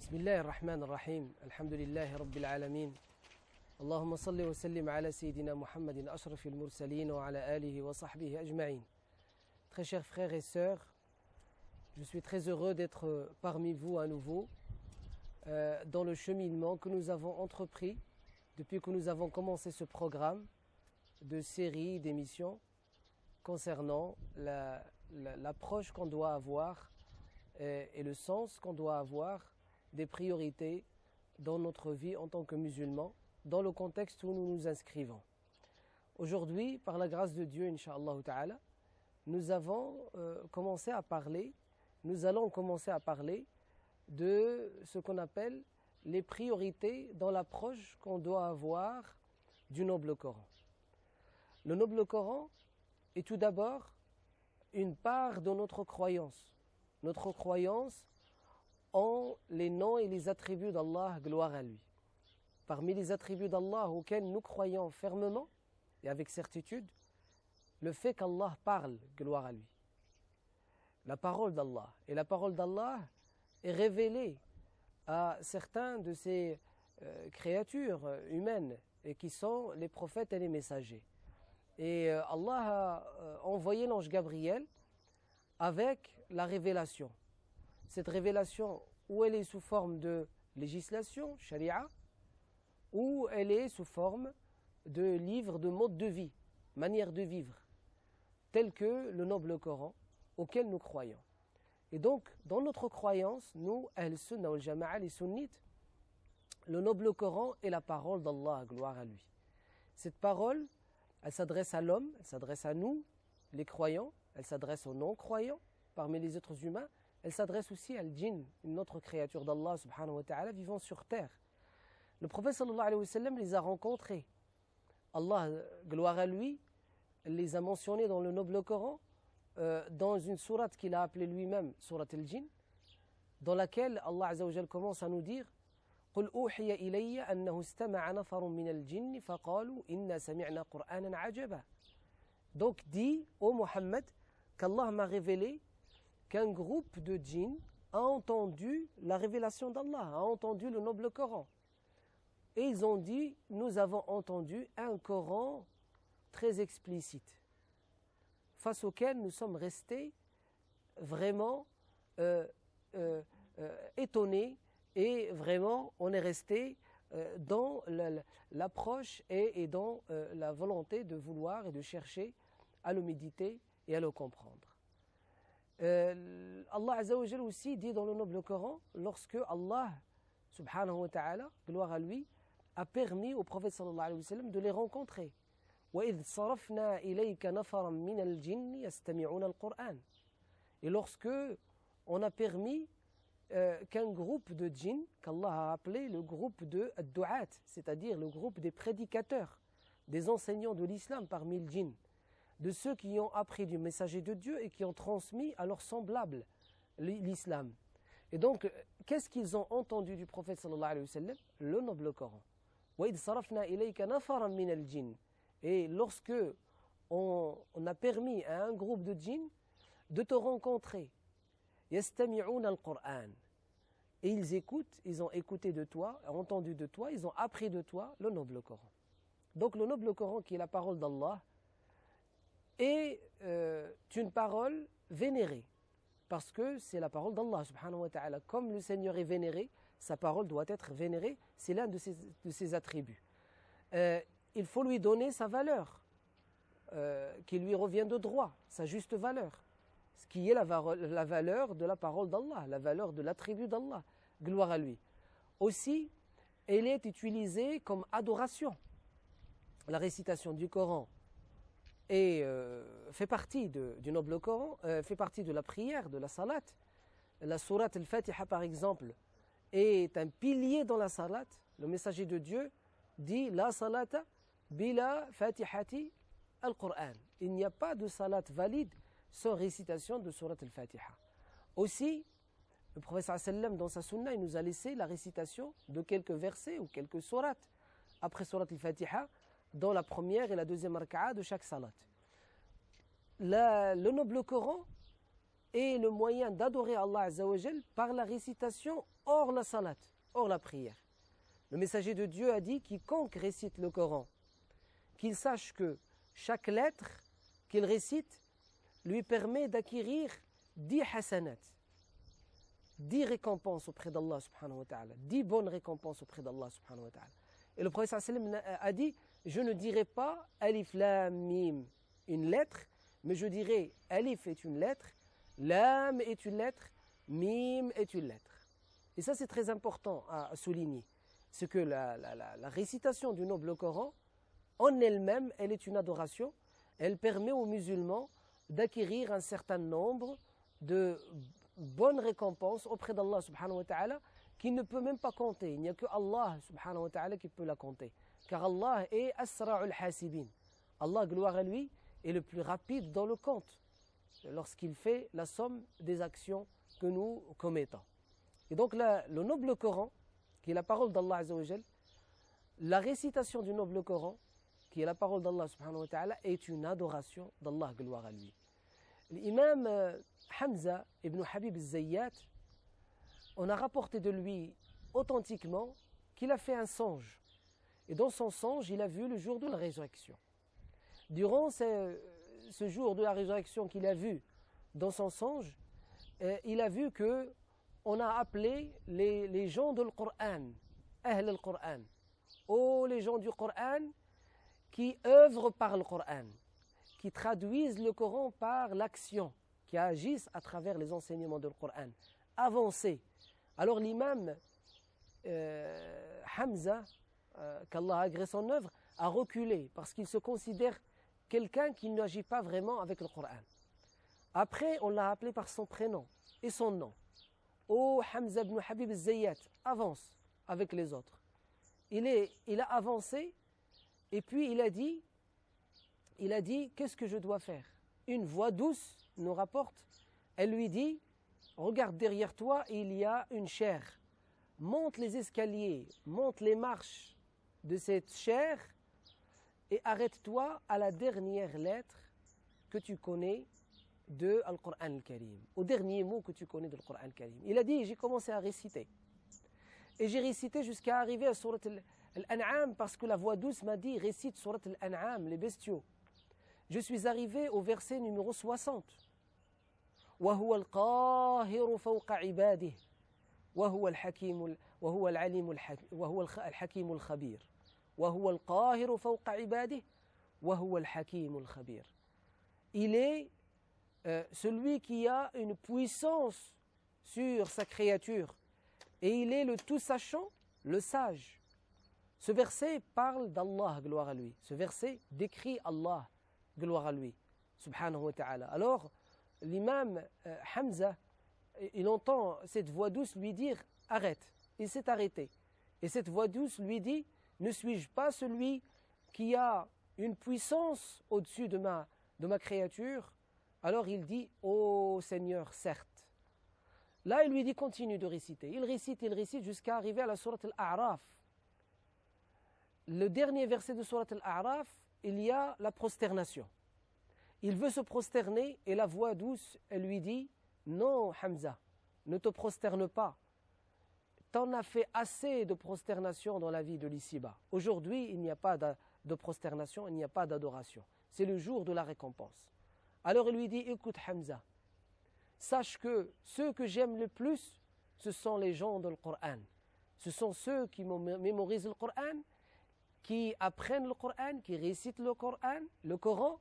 بسم الله الرحمن الرحيم الحمد لله رب العالمين اللهم صل وسلم على سيدنا محمد أشرف المرسلين وعلى آله وصحبه أجمعين. Très chers frères et sœurs, je suis très heureux d'être parmi vous à nouveau dans le cheminement que nous avons entrepris depuis que nous avons commencé ce programme de série d'émissions concernant l'approche qu'on doit avoir et le sens qu'on doit avoir des priorités dans notre vie en tant que musulmans, dans le contexte où nous nous inscrivons. Aujourd'hui, par la grâce de Dieu, Inch'Allah Ta'ala, nous allons commencer à parler de ce qu'on appelle les priorités dans l'approche qu'on doit avoir du noble Coran. Le noble Coran est tout d'abord une part de notre croyance en les noms et les attributs d'Allah, gloire à lui. Parmi les attributs d'Allah auxquels nous croyons fermement et avec certitude, le fait qu'Allah parle, gloire à lui. La parole d'Allah. Et la parole d'Allah est révélée à certains de ces créatures humaines et qui sont les prophètes et les messagers. Et Allah a envoyé l'ange Gabriel avec la révélation. Cette révélation, où elle est sous forme de législation, sharia, ou elle est sous forme de livres de mode de vie, manière de vivre, tel que le noble Coran, auquel nous croyons. Et donc, dans notre croyance, nous, Ahl-Sunnah wal-Jama'a, les sunnites, le noble Coran est la parole d'Allah, gloire à lui. Cette parole, elle s'adresse à l'homme, elle s'adresse à nous, les croyants, elle s'adresse aux non-croyants, parmi les êtres humains, elle s'adresse aussi à l'djinn, une autre créature d'Allah subhanahu wa ta'ala vivant sur terre. Le prophète sallallahu alayhi wa sallam les a rencontrés. Allah, gloire à lui, les a mentionnés dans le noble Coran, dans une sourate qu'il a appelée lui-même, sourate al-Jinn, dans laquelle Allah azza wa jal commence à nous dire قُلْ أُوحِيَ إِلَيَّ أَنَّهُ اسْتَمَعَ نَفَرٌ مِنَ الْجِنِّ فَقَالُوا إِنَّا سَمِعْنَا قُرْآنًا عَجَبًا. Donc dit, ô Mohammed, qu'Allah m'a révélé qu'un groupe de djinns a entendu la révélation d'Allah, a entendu le noble Coran. Et ils ont dit, nous avons entendu un Coran très explicite, face auquel nous sommes restés vraiment étonnés, et vraiment on est resté dans l'approche et dans la volonté de vouloir et de chercher à le méditer et à le comprendre. Allah Azza wa Jal aussi dit dans le noble Coran, lorsque Allah subhanahu wa ta'ala, gloire à lui, a permis au prophète sallallahu alayhi wa sallam de les rencontrer. وَإِذْ صَرَفْنَا إِلَيْكَ نَفَرًا مِنَ الْجِنِّ يَسْتَمِعُونَ الْقُرْآنَ. Et lorsque on a permis qu'un groupe de djinns, qu'Allah a appelé le groupe de du'at, c'est-à-dire le groupe des prédicateurs, des enseignants de l'islam parmi les djinns, de ceux qui ont appris du messager de Dieu et qui ont transmis à leurs semblables l'islam. Et donc, qu'est-ce qu'ils ont entendu du prophète sallallahu alayhi wa sallam? Le noble Coran. وَإِذْ صَرَفْنَا إِلَيْكَ نَفَرًا مِنَ الْجِنِّ. Et lorsque on a permis à un groupe de djinns de te rencontrer, يَسْتَمِعُونَ الْقُرْآنَ. Et ils écoutent, ils ont écouté de toi, entendu de toi, ils ont appris de toi le noble Coran. Donc le noble Coran qui est la parole d'Allah est une parole vénérée, parce que c'est la parole d'Allah subhanahu wa ta'ala. Comme le Seigneur est vénéré, sa parole doit être vénérée, c'est l'un de ses attributs. Il faut lui donner sa valeur, qui lui revient de droit, sa juste valeur, ce qui est la valeur de la parole d'Allah, la valeur de l'attribut d'Allah, gloire à lui. Aussi, elle est utilisée comme adoration. La récitation du Coran et fait partie du noble Coran, fait partie de la prière, de la salat. La sourate al-Fatiha par exemple est un pilier dans la salat. Le messager de Dieu dit la salata bila fatihati al-Qur'an. Il n'y a pas de salat valide sans récitation de sourate al-Fatiha. Aussi, le prophète sallallahu alayhi wa sallam dans sa sunna, il nous a laissé la récitation de quelques versets ou quelques sourates après sourate al-Fatiha dans la première et la deuxième raka'a de chaque salat. Le noble Coran est le moyen d'adorer Allah Azza wa Jal par la récitation hors la salat, hors la prière. Le messager de Dieu a dit, quiconque récite le Coran, qu'il sache que chaque lettre qu'il récite lui permet d'acquérir 10 hasanat, 10 récompenses auprès d'Allah subhanahu wa ta'ala, 10 bonnes récompenses auprès d'Allah subhanahu wa ta'ala. Et le prophète sallallahu alayhi wa sallam a dit, je ne dirai pas alif lam mim, une lettre, mais je dirai alif est une lettre, lam est une lettre, mim est une lettre. Et ça c'est très important à souligner, c'est que la récitation du noble Coran, en elle-même, elle est une adoration, elle permet aux musulmans d'acquérir un certain nombre de bonnes récompenses auprès d'Allah subhanahu wa ta'ala qui ne peut même pas compter. Il n'y a que Allah subhanahu wa ta'ala qui peut la compter. Car Allah est Asra'ul Hasibin. Allah, gloire à lui, est le plus rapide dans le compte lorsqu'il fait la somme des actions que nous commettons. Et donc le noble Coran, qui est la parole d'Allah Azza wa Jal, la récitation du noble Coran, qui est la parole d'Allah subhanahu wa ta'ala, est une adoration d'Allah, gloire à lui. L'imam Hamza ibn Habib al-Zayyat, on a rapporté de lui authentiquement qu'il a fait un songe. Et dans son songe, il a vu le jour de la résurrection. Durant ce jour de la résurrection qu'il a vu dans son songe, il a vu que on a appelé les gens du Coran, Ahl al-Qur'an, les gens du Coran qui œuvrent par le Coran, qui traduisent le Coran par l'action, qui agissent à travers les enseignements du Coran, avancés. Alors l'imam Hamza, qu'Allah agrée son œuvre, a reculé parce qu'il se considère quelqu'un qui n'agit pas vraiment avec le Coran. Après, on l'a appelé par son prénom et son nom. Hamza ibn Habib al-Zayyat, avance avec les autres. Il a avancé et puis il a dit, qu'est-ce que je dois faire? Une voix douce nous rapporte, elle lui dit, regarde derrière toi, il y a une chaire. Monte les escaliers, monte les marches de cette chaire et arrête-toi à la dernière lettre que tu connais de Al-Qur'an al-Karim, au dernier mot que tu connais de Al-Qur'an al-Karim. Il a dit, j'ai commencé à réciter. Et j'ai récité jusqu'à arriver à Surat Al-An'am parce que la voix douce m'a dit, récite Surat Al-An'am, les bestiaux. Je suis arrivé au verset numéro 60. وهو القاهر فوق عباده وهو الحكيم وهو العليم وهو الحكيم الخبير وهو القاهر فوق عباده وهو الحكيم الخبير. Il est celui qui a une puissance sur sa créature et il est le tout sachant, le sage. Ce verset parle d'Allah, gloire à lui. Ce verset décrit Allah, gloire à lui, subhanahu wa ta'ala. Alors l'imam Hamza, il entend cette voix douce lui dire « Arrête ». Il s'est arrêté. Et cette voix douce lui dit « Ne suis-je pas celui qui a une puissance au-dessus de ma créature ?» Alors il dit « Ô Seigneur, certes ». Là, il lui dit « Continue de réciter ». Il récite jusqu'à arriver à la sourate Al-A'raf. Le dernier verset de sourate Al-A'raf, il y a la prosternation. Il veut se prosterner et la voix douce, elle lui dit « Non, Hamza, ne te prosterne pas. T'en as fait assez de prosternation dans la vie de l'ici-bas. Aujourd'hui, il n'y a pas de prosternation, il n'y a pas d'adoration. C'est le jour de la récompense. » Alors il lui dit « Écoute Hamza, sache que ceux que j'aime le plus, ce sont les gens du Coran. Ce sont ceux qui mémorisent le Coran, qui apprennent le Coran, qui récitent le Coran,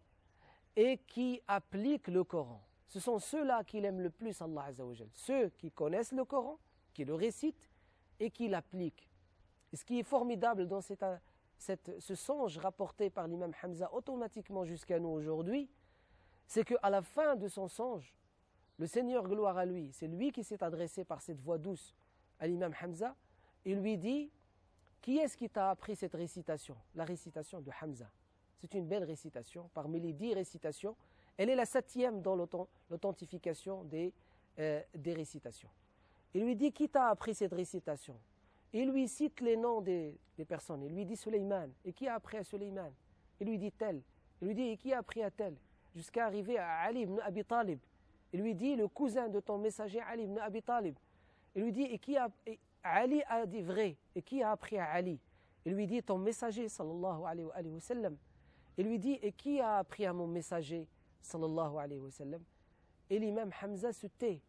et qui appliquent le Coran. Ce sont ceux-là qui l'aiment le plus, Allah Azza wa Jal. Ceux qui connaissent le Coran, qui le récitent et qui l'appliquent. Et ce qui est formidable dans ce songe rapporté par l'imam Hamza automatiquement jusqu'à nous aujourd'hui, c'est qu'à la fin de son songe, le Seigneur, gloire à lui, c'est lui qui s'est adressé par cette voix douce à l'imam Hamza, il lui dit « Qui est-ce qui t'a appris cette récitation ?» La récitation de Hamza. C'est une belle récitation, parmi les 10 récitations. Elle est la 7e dans l'authentification des récitations. Il lui dit, qui t'a appris cette récitation? Il lui cite les noms des personnes. Il lui dit Sulayman. Et qui a appris à Sulayman? Il lui dit tel. Il lui dit, et qui a appris à tel? Jusqu'à arriver à Ali ibn Abi Talib. Il lui dit, le cousin de ton messager Ali ibn Abi Talib. Il lui dit, et Ali a dit vrai, et qui a appris à Ali? Il lui dit, ton messager, sallallahu alayhi wa sallam. Il lui dit, et qui a appris à mon messager, sallallahu alayhi wa sallam? Et l'imam Hamza se tait.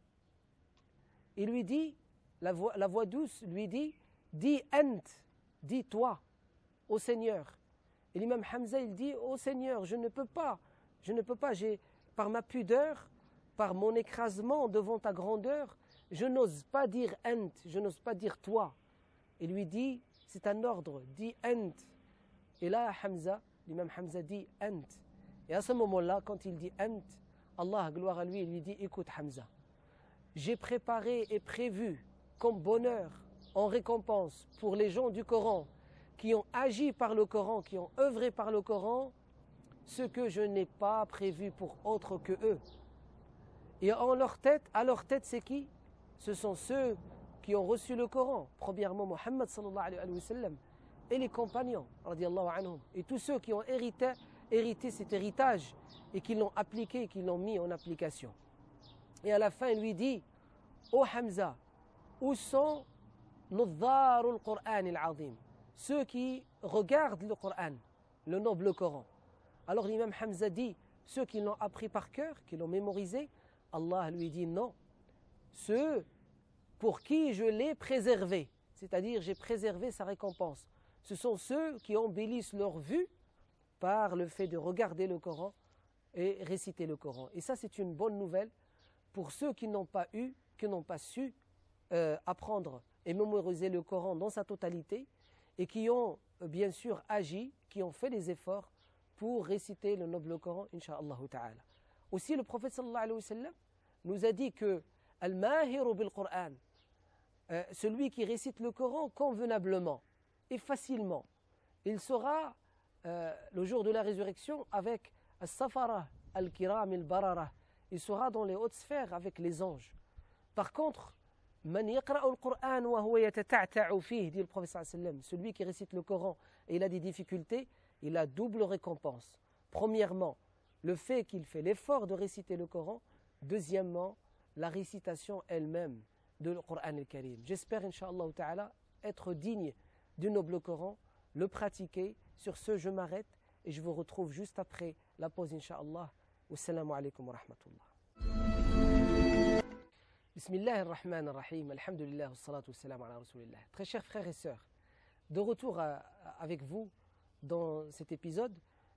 Il lui dit, la voix douce lui dit, dis ant, dis toi, au Seigneur. Et l'imam Hamza, il dit, ô Seigneur, je ne peux pas, par ma pudeur, par mon écrasement devant ta grandeur, je n'ose pas dire ant, je n'ose pas dire toi. Il lui dit, c'est un ordre, dis ant. Et là, l'imam Hamza dit ant. Et à ce moment-là, quand il dit ant, Allah, gloire à lui, il lui dit, écoute Hamza, j'ai préparé et prévu comme bonheur en récompense pour les gens du Coran qui ont agi par le Coran, qui ont œuvré par le Coran, ce que je n'ai pas prévu pour autre que eux. Et à leur tête, c'est qui? Ce sont ceux qui ont reçu le Coran. Premièrement, Muhammad sallallahu alayhi wa sallam et les compagnons, radiallahu anhum, et tous ceux qui ont hérité cet héritage et qui l'ont appliqué, qui l'ont mis en application. Et à la fin, il lui dit, ô Hamza, où sont Nudharul Qur'an al-Azim, ceux qui regardent le Coran, le noble Coran? Alors l'imam Hamza dit, ceux qui l'ont appris par cœur, qui l'ont mémorisé. Allah lui dit non, ceux pour qui je l'ai préservé, c'est-à-dire j'ai préservé sa récompense. Ce sont ceux qui embellissent leur vue par le fait de regarder le Coran et réciter le Coran. Et ça, c'est une bonne nouvelle pour ceux qui n'ont pas su apprendre et mémoriser le Coran dans sa totalité et qui ont bien sûr agi, qui ont fait des efforts pour réciter le noble Coran, incha'Allah ta'ala. Aussi, le prophète sallallahu alayhi wa sallam nous a dit que al-mahiru bil-Qur'an, celui qui récite le Coran convenablement et facilement, il sera le jour de la résurrection avec as-safara al-kiram al-barara, il sera dans les hautes sphères avec les anges. Par contre, man yaqra'u al-Qur'an wa huwa yatata'ta'u fihi, dit le prophète sallallahu alayhi wa sallam, celui qui récite le Coran et il a des difficultés, il a double récompense. Premièrement, le fait qu'il fait l'effort de réciter le Coran. Deuxièmement, la récitation elle-même de le Coran al-Karim. J'espère, incha'Allah ta'ala, être digne du noble Coran, le pratiquer. Sur ce, je m'arrête et je vous retrouve juste après la pause, incha'Allah. Wassalamu alaikum wa rahmatullah. Bismillah ar-Rahman ar-Rahim. Alhamdulillah, wassalatu wassalamu ala rasulillah. Très chers frères et sœurs, de retour avec vous dans cet épisode,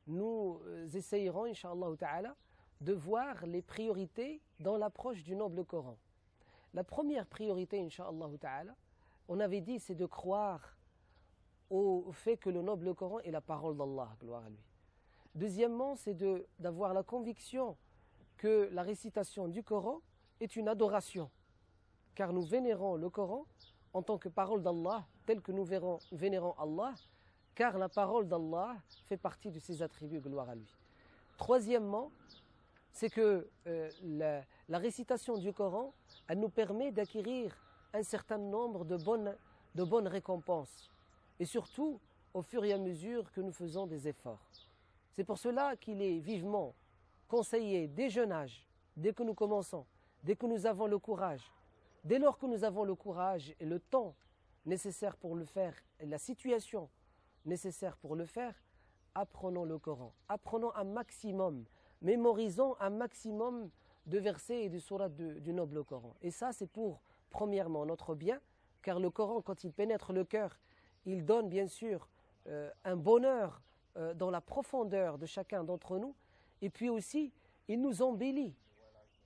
nous essayerons, incha'Allah ta'ala, de voir les priorités dans l'approche du noble Coran. La première priorité, incha'Allah ta'ala, on avait dit, c'est de croire au fait que le noble Coran est la parole d'Allah, gloire à lui. Deuxièmement, c'est d'avoir la conviction que la récitation du Coran est une adoration, car nous vénérons le Coran en tant que parole d'Allah, telle que nous vénérons Allah, car la parole d'Allah fait partie de ses attributs, gloire à lui. Troisièmement, c'est que la récitation du Coran, elle nous permet d'acquérir un certain nombre de bonnes récompenses, et surtout au fur et à mesure que nous faisons des efforts. C'est pour cela qu'il est vivement conseillé dès jeune âge, dès que nous commençons, dès que nous avons le courage, dès lors que nous avons le courage et le temps nécessaire pour le faire, et la situation nécessaire pour le faire, apprenons le Coran, apprenons un maximum, mémorisons un maximum de versets et de sourates du noble Coran. Et ça, c'est pour, premièrement, notre bien, car le Coran, quand il pénètre le cœur, il donne bien sûr un bonheur dans la profondeur de chacun d'entre nous, et puis aussi, il nous embellit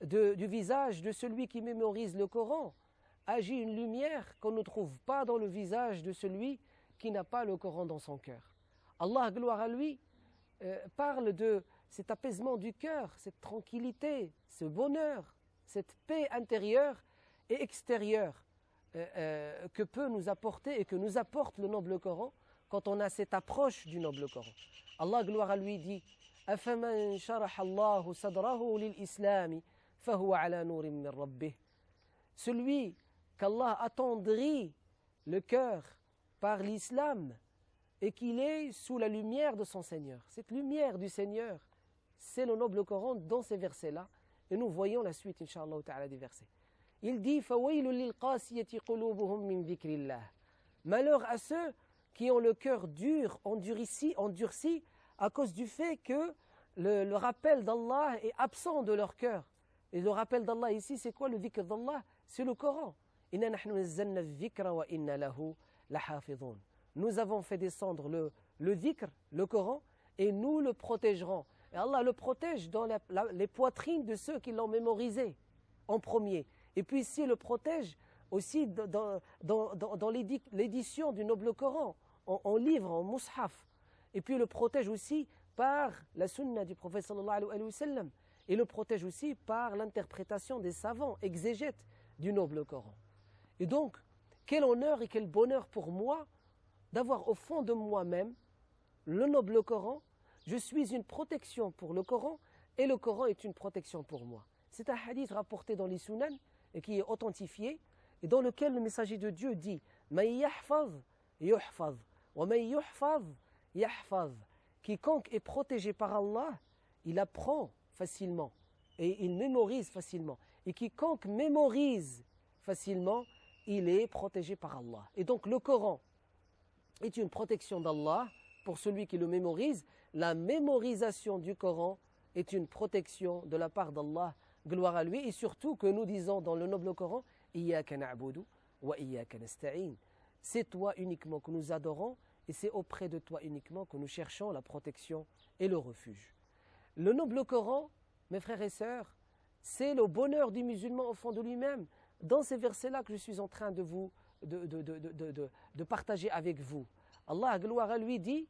du visage de celui qui mémorise le Coran, agit une lumière qu'on ne trouve pas dans le visage de celui qui n'a pas le Coran dans son cœur. Allah, gloire à lui, parle de cet apaisement du cœur, cette tranquillité, ce bonheur, cette paix intérieure et extérieure que peut nous apporter et que nous apporte le noble Coran quand on a cette approche du noble Coran. Allah, gloire à lui, dit أَفَمَنْ شَرَحَ اللَّهُ صَدْرَهُ لِلْإِسْلَامِ فَهُوَ عَلَى نُورٍ مِّن رَبِّهِ. Celui qu'Allah attendrit le cœur par l'islam et qu'il est sous la lumière de son Seigneur. Cette lumière du Seigneur, c'est le noble Coran dans ces versets-là. Et nous voyons la suite, Inch'Allah ta'ala, des versets. Il dit فَوَيْلٌ لِلْقَاسِيَةِ قُلُوبُهُم مِّن ذِكْرِ اللَّهِ. Malheur à ceux qui ont le cœur dur, endurci à cause du fait que le rappel d'Allah est absent de leur cœur. Et le rappel d'Allah ici, c'est quoi le dhikr d'Allah? C'est le Coran. إِنَّا نَحْنُ نَزَّلْنَا الذِّكْرَ وَإِنَّا لَهُ لَحَافِظُونَ. Nous avons fait descendre le dhikr, le Coran, et nous le protégerons. Et Allah le protège dans les poitrines de ceux qui l'ont mémorisé en premier. Et puis ici, il le protège aussi dans l'édition du noble Coran, en livre, en mushaf. Et puis il le protège aussi par la sunna du prophète sallallahu alayhi wa sallam. Et le protège aussi par l'interprétation des savants, exégètes du noble Coran. Et donc, quel honneur et quel bonheur pour moi d'avoir au fond de moi-même le noble Coran. Je suis une protection pour le Coran et le Coran est une protection pour moi. C'est un hadith rapporté dans les Sunan et qui est authentifié et dans lequel le messager de Dieu dit « Man yahfaz, yuhfaz, wa man yuhfaz, yahfaz » Quiconque est protégé par Allah, il apprend facilement et il mémorise facilement. Et quiconque mémorise facilement, il est protégé par Allah. Et donc le Coran est une protection d'Allah pour celui qui le mémorise. La mémorisation du Coran est une protection de la part d'Allah, gloire à lui, et surtout que nous disons dans le noble Coran « Iyyaka na'budu wa iyyaka nasta'in » c'est toi uniquement que nous adorons et c'est auprès de toi uniquement que nous cherchons la protection et le refuge. Le noble Coran, mes frères et sœurs, c'est le bonheur du musulman au fond de lui-même. Dans ces versets-là que je suis en train de partager avec vous, Allah, gloire à lui, dit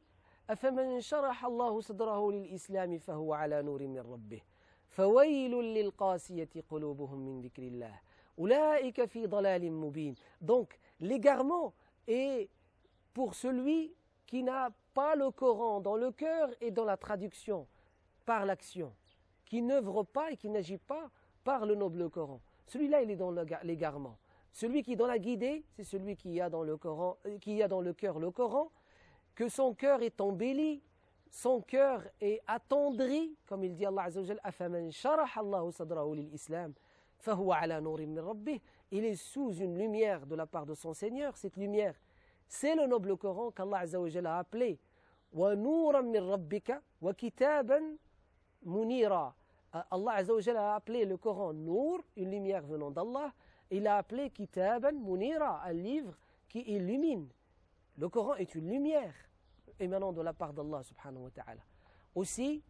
أَفَمَنْ شَرَحَ اللَّهُ صَدْرَهُ لِلْإِسْلَامِ فَهُوَ عَلَى نُورٍ مِّن رَبِّهِ فَوَيْلٌ لِلْقَاسِيَةِ قُلُوبُهُم مِّن ذِكْرِ اللَّهِ أُولَٰئِكَ فِي ضَلَالٍ مُّبِينٍ. Donc, l'égarement est pour celui qui n'a pas le Coran dans le cœur et dans la traduction, par l'action, qui n'œuvre pas et qui n'agit pas par le noble Coran. Celui-là, il est dans l'égarement. Celui qui est dans la guidée, c'est celui qui a dans le Coran, qui a dans le cœur le Coran, que son cœur est embelli, son cœur est attendri, comme il dit Allah Azza wa Jalla, أَفَمَنْ شَرَحَ اللَّهُ صَدْرَهُ لِلْإِسْلَامِ فَهُوَ عَلَى نُورٍ مِّن رَبِّهِ. Il est sous une lumière de la part de son Seigneur. Cette lumière, c'est le noble Coran qu'Allah Azza wa Jalla a appelé وَنُورًا مِّن رَبِّكَ وَكِتَابًا مُنِيرًا. Allah Azza wa Jalla a appelé le Coran Nour, une lumière venant d'Allah. Il a appelé Kitaban Munira, un livre qui illumine. Le Coran est une lumière émanant de la part d'Allah subhanahu wa ta'ala. Aussi,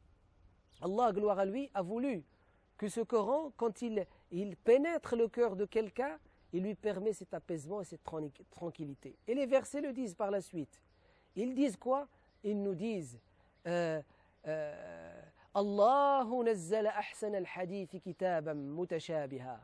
Allah, gloire à lui, a voulu que ce Coran, quand il pénètre le cœur de quelqu'un, il lui permet cet apaisement et cette tranquillité. Et les versets le disent par la suite. Ils disent quoi? Ils nous disent Allahu nazzala ahsana al-hadith kitaban mutashabiha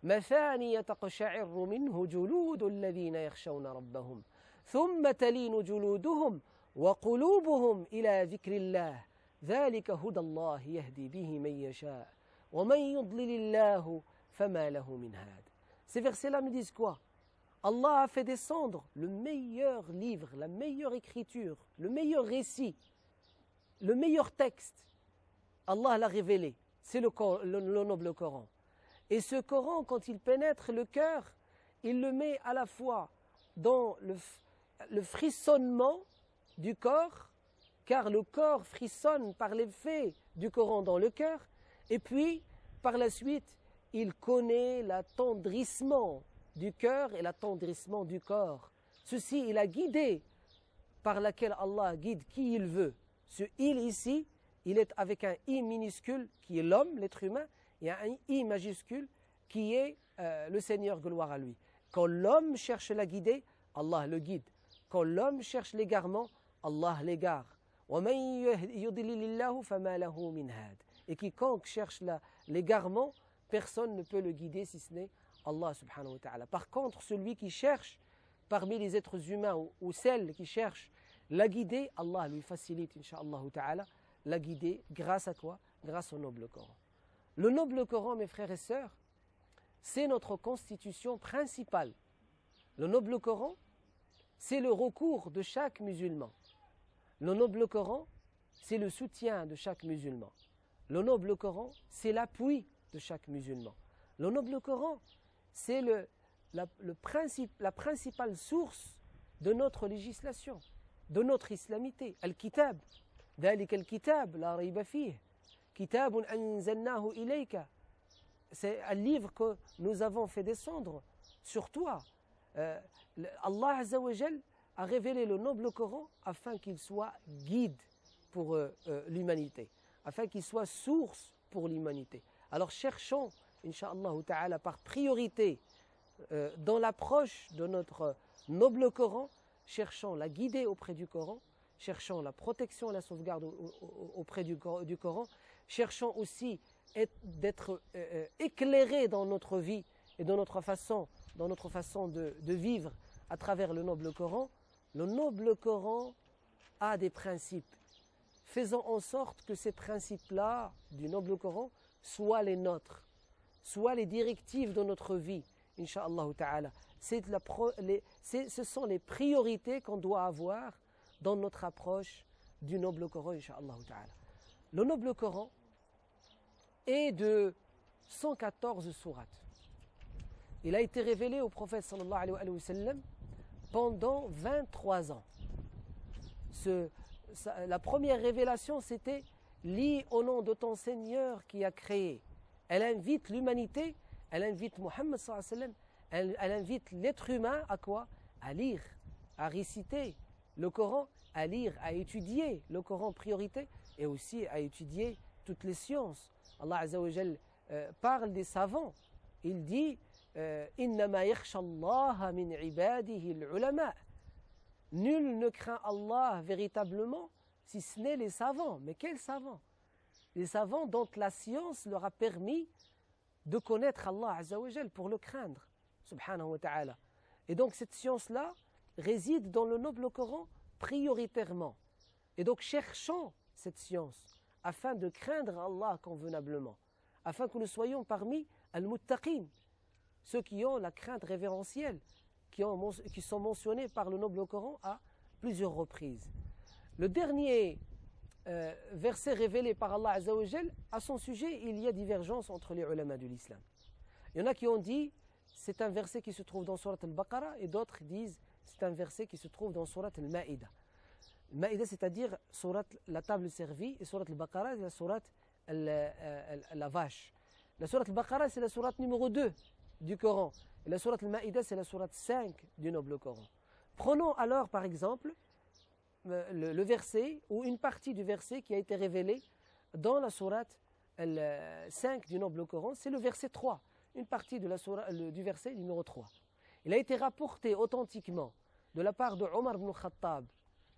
مثاني تقشعر منه جلود الذين يخشون ربهم ثم تلين جلودهم وقلوبهم إلى ذكر الله ذلك هدى الله يهدي به من يشاء ومن يضلل الله فما له من هاد. Ces versets-là nous disent quoi? Allah a fait descendre le meilleur livre, la meilleure écriture, le meilleur récit, le meilleur texte. Allah l'a révélé, c'est le noble Coran. Et ce Coran, quand il pénètre le cœur, il le met à la fois dans le frissonnement du corps, car le corps frissonne par l'effet du Coran dans le cœur, et puis, par la suite, il connaît l'attendrissement du cœur et l'attendrissement du corps. Ceci est la guidée par laquelle Allah guide qui il veut. Ce « il » ici, il est avec un « i » minuscule, qui est l'homme, l'être humain, et un « i » majuscule, qui est le Seigneur, gloire à lui. Quand l'homme cherche la guidée, Allah le guide. Quand l'homme cherche l'égarement, Allah l'égare. Et quiconque cherche l'égarement, personne ne peut le guider si ce n'est Allah subhanahu wa ta'ala. Par contre, celui qui cherche parmi les êtres humains ou celle qui cherche la guider, Allah lui facilite, incha'Allah ta'ala, la guider grâce à quoi? Grâce au noble Coran. Le noble Coran, mes frères et sœurs, c'est notre constitution principale. Le noble Coran, c'est le recours de chaque musulman. Le noble Coran, c'est le soutien de chaque musulman. Le noble Coran, c'est l'appui de chaque musulman. Le noble Coran, c'est la principale source de notre législation, de notre islamité. Al-Kitab, ذلك الكتاب لا ريب فيه كتاب أنزلناه إليك. C'est un livre que nous avons fait descendre sur toi. Allah Azza wa Jal a révélé le noble Coran afin qu'il soit guide pour l'humanité, afin qu'il soit source pour l'humanité. Alors cherchons, Inch'Allah ta'ala, par priorité, dans l'approche de notre noble Coran, cherchons la guider auprès du Coran, cherchons la protection et la sauvegarde auprès du Coran, cherchons aussi d'être éclairés dans notre vie et dans notre façon de vivre à travers le noble Coran. Le noble Coran a des principes. Faisons en sorte que ces principes-là du noble Coran soient les nôtres, soient les directives de notre vie, Inch'Allah ta'ala. Ce sont les priorités qu'on doit avoir dans notre approche du noble Coran, Inch'Allah ta'ala. Le noble Coran est de 114 sourates. Il a été révélé au prophète sallallahu alayhi wa sallam pendant 23 ans. La première révélation, c'était « Lis au nom de ton Seigneur qui a créé ». Elle invite l'humanité, elle invite Muhammad sallallahu alayhi wa sallam, elle invite l'être humain à quoi? À lire, à réciter le Coran, à lire, à étudier le Coran en priorité et aussi à étudier toutes les sciences. Allah Azza wa Jal parle des savants. Il dit إنما يخشى الله من عباده العلماء. Nul ne craint Allah véritablement si ce n'est les savants. Mais quels savants? Les savants dont la science leur a permis de connaître Allah Azza wa Jal pour le craindre, subhanahu wa ta'ala. Et donc cette science-là réside dans le noble Coran prioritairement. Et donc cherchons cette science afin de craindre Allah convenablement, afin que nous soyons parmi al-muttaqin, ceux qui ont la crainte révérentielle, qui sont mentionnés par le noble Coran à plusieurs reprises. Le dernier verset révélé par Allah Azza wa Jal, à son sujet, il y a divergence entre les ulama de l'islam. Il y en a qui ont dit c'est un verset qui se trouve dans Surat al-Baqarah et d'autres disent c'est un verset qui se trouve dans Surat al-Ma'ida. Ma'ida, c'est-à-dire Surat la table servie, et Surat al-Baqarah, c'est la Surat la vache. La Surat al-Baqarah, c'est la Surat numéro 2 du Coran. Et la Surat al-Ma'ida, c'est la Surat 5 du noble Coran. Prenons alors, par exemple, le verset ou une partie du verset qui a été révélé dans la Surat 5 du noble Coran. C'est le verset 3, une partie de du verset numéro 3. Il a été rapporté authentiquement de la part de Omar ibn Khattab,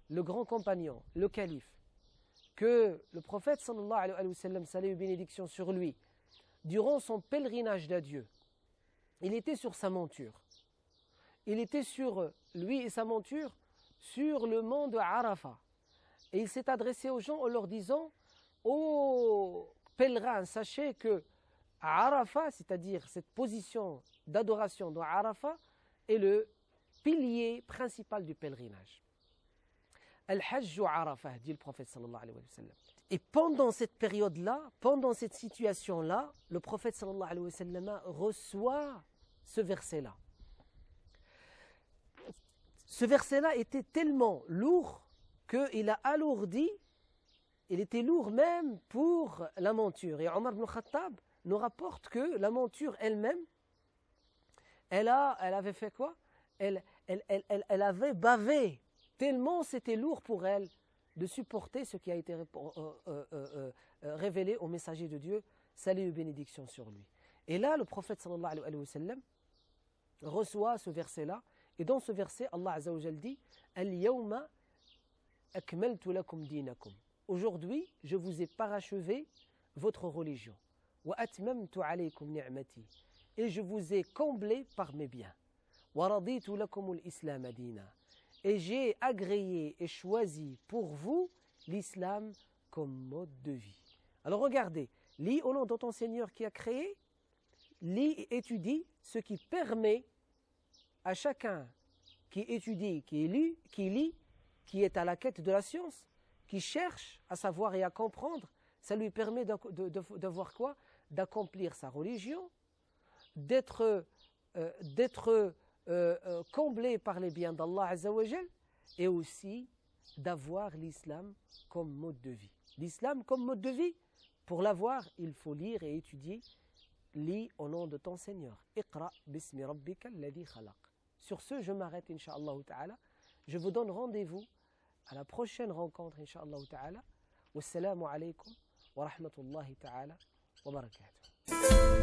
le grand compagnon, le calife, que le prophète sallallahu alayhi wa sallam, salut et bénédiction sur lui, durant son pèlerinage d'adieu, il était sur sa monture. Il était sur lui et sa monture sur le mont de Arafat. Et il s'est adressé aux gens en leur disant « Ô pèlerins, sachez que Arafat, c'est-à-dire cette position d'adoration de Arafat, est le pilier principal du pèlerinage. Al-Hajj Arafat, dit le prophète sallallahu alayhi wa sallam. Et pendant cette période-là, pendant cette situation-là, le prophète sallallahu alayhi wa sallam reçoit ce verset-là. Ce verset-là était tellement lourd qu'il a alourdi, il était lourd même pour la monture. Et Omar ibn Khattab nous rapporte que la monture elle-même, elle avait fait quoi? Elle avait bavé, tellement c'était lourd pour elle de supporter ce qui a été révélé au messager de Dieu, salut et bénédiction sur lui. Et là, le prophète sallallahu alayhi wa sallam reçoit ce verset-là, et dans ce verset, Allah Azza wa Jal dit « Al-yawma akmaltu lakum dinakum » Aujourd'hui, je vous ai parachevé votre religion. « Wa atmamtu alaykum ni'mati » Et je vous ai comblé par mes biens. « Wa raditu lakum al-islam dina » Et j'ai agréé et choisi pour vous l'islam comme mode de vie. Alors regardez, lis au nom de ton Seigneur qui a créé, lis et étudie ce qui permet à chacun qui étudie, qui lit, qui est à la quête de la science, qui cherche à savoir et à comprendre, ça lui permet de voir quoi? d'accomplir sa religion, d'être comblé par les biens d'Allah Azza wa Jal, et aussi d'avoir l'islam comme mode de vie. L'islam comme mode de vie, pour l'avoir, il faut lire et étudier. Lis au nom de ton Seigneur. Iqra bismi rabbika alladhi khalaq. Sur ce, je m'arrête, Inch'Allah ta'ala. Je vous donne rendez-vous à la prochaine rencontre, Inch'Allah ta'ala. Wassalamu alaikum wa rahmatullahi ta'ala wa barakatuh.